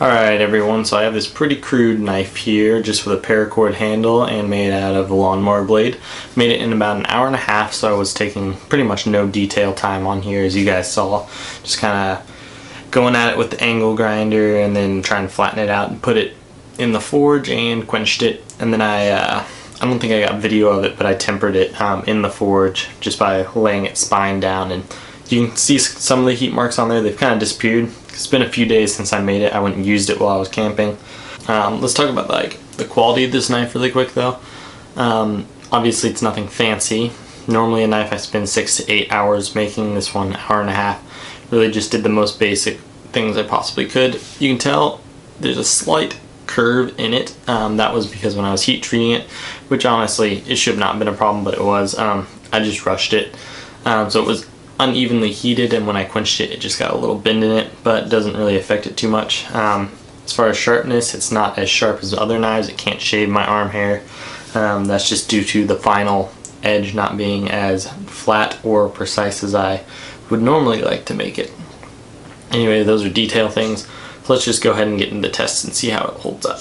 Alright everyone, so I have this pretty crude knife here just with a paracord handle and made out of a lawnmower blade. Made it in about an hour and a half, so I was taking pretty much no detail time on here, as you guys saw. Just kind of going at it with the angle grinder and then trying to flatten it out and put it in the forge and quenched it. And then I don't think I got video of it, but I tempered it in the forge just by laying its spine down, and you can see some of the heat marks on there. They've kind of disappeared. It's been a few days since I made it. I went and used it while I was camping. Let's talk about the quality of this knife really quick though. Obviously it's nothing fancy. Normally a knife I spend 6 to 8 hours making. This one, hour and a half. Really just did the most basic things I possibly could. You can tell there's a slight curve in it. That was because when I was heat treating it, which honestly it should have not been a problem, but it was. I just rushed it. So it was unevenly heated, and when I quenched it, it just got a little bend in it, but it doesn't really affect it too much. As far as sharpness, it's not as sharp as other knives. It can't shave my arm hair. That's just due to the final edge not being as flat or precise as I would normally like to make it. Anyway, those are detail things. So let's just go ahead and get into the test and see how it holds up.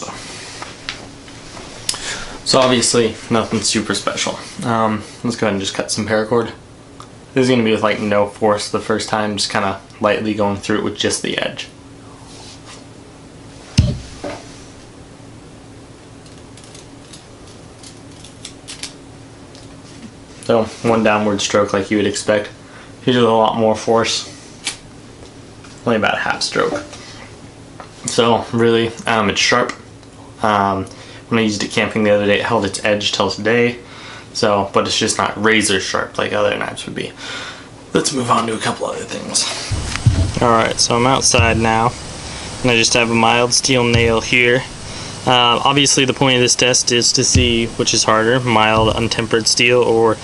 So obviously nothing super special. Let's go ahead and just cut some paracord. This is going to be with like no force the first time, just kind of lightly going through it with just the edge. So one downward stroke like you would expect. Here's with a lot more force. Only about a half stroke. So really, it's sharp. When I used it camping the other day, it held its edge till today. So, but it's just not razor sharp like other knives would be. Let's move on to a couple other things. Alright, so I'm outside now, and I just have a mild steel nail here. Obviously the point of this test is to see which is harder, mild untempered steel or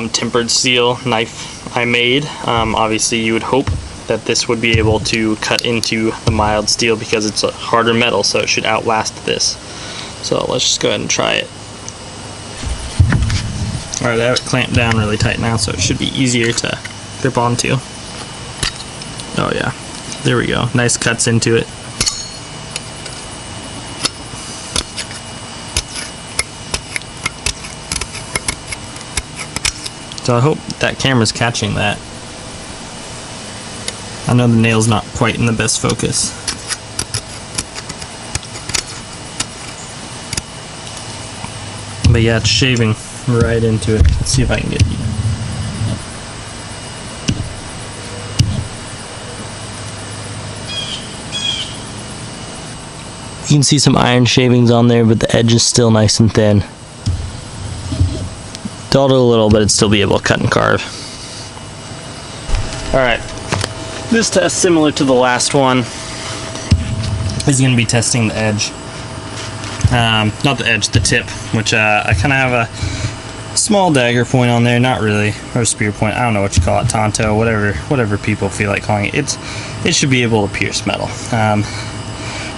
tempered steel knife I made. Obviously you would hope that this would be able to cut into the mild steel because it's a harder metal, so it should outlast this. So let's just go ahead and try it. Alright, I have it clamped down really tight now, so it should be easier to grip onto. Oh yeah, there we go. Nice cuts into it. So I hope that camera's catching that. I know the nail's not quite in the best focus. But yeah, it's shaving right into it. Let's see if I can get you. You can see some iron shavings on there, but the edge is still nice and thin. Dulled it a little, but it'd still be able to cut and carve. Alright, this test, similar to the last one, is going to be testing the edge. Not the edge, the tip, which I kind of have a small dagger point on there, not really, or spear point, I don't know what you call it, tonto, whatever people feel like calling it. It should be able to pierce metal. And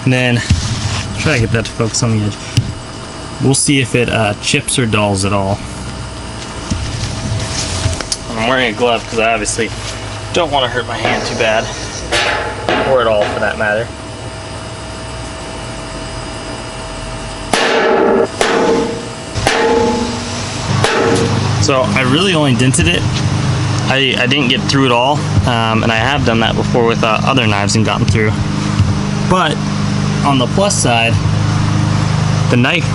then, try to get that to focus on the edge. We'll see if it chips or dulls at all. I'm wearing a glove because I obviously don't want to hurt my hand too bad, or at all for that matter. So I really only dented it. I didn't get through it all, and I have done that before with other knives and gotten through. But on the plus side, the knife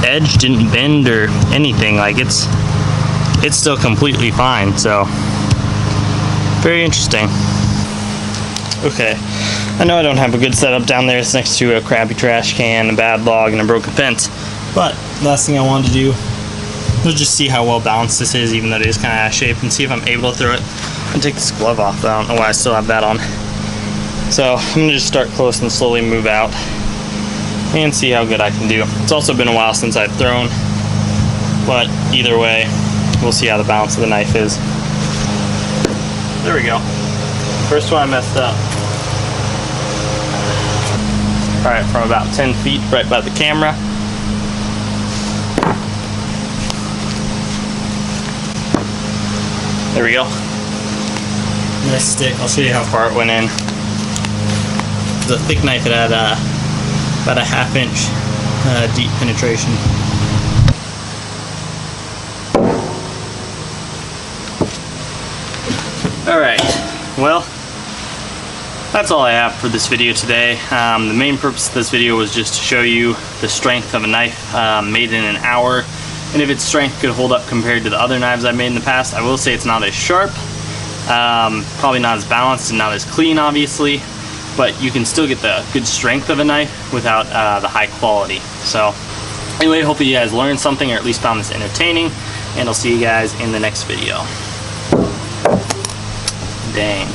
edge didn't bend or anything. Like it's still completely fine. So very interesting. Okay, I know I don't have a good setup down there. It's next to a crappy trash can, a bad log, and a broken fence. But last thing I wanted to do, let's just see how well balanced this is, even though it is kind of out of shape, and see if I'm able to throw it. And take this glove off, but I don't know why I still have that on. So I'm going to just start close and slowly move out and see how good I can do. It's also been a while since I've thrown, but either way, we'll see how the balance of the knife is. There we go. First one I messed up. Alright, from about 10 feet right by the camera. There we go. Nice stick. I'll show you how far it went in. It's a thick knife. It had about a ½ inch deep penetration. Alright, well, that's all I have for this video today. The main purpose of this video was just to show you the strength of a knife made in an hour, and if its strength could hold up compared to the other knives I've made in the past. I will say it's not as sharp, probably not as balanced and not as clean, obviously, but you can still get the good strength of a knife without the high quality. So anyway, hopefully you guys learned something or at least found this entertaining, and I'll see you guys in the next video. Dang.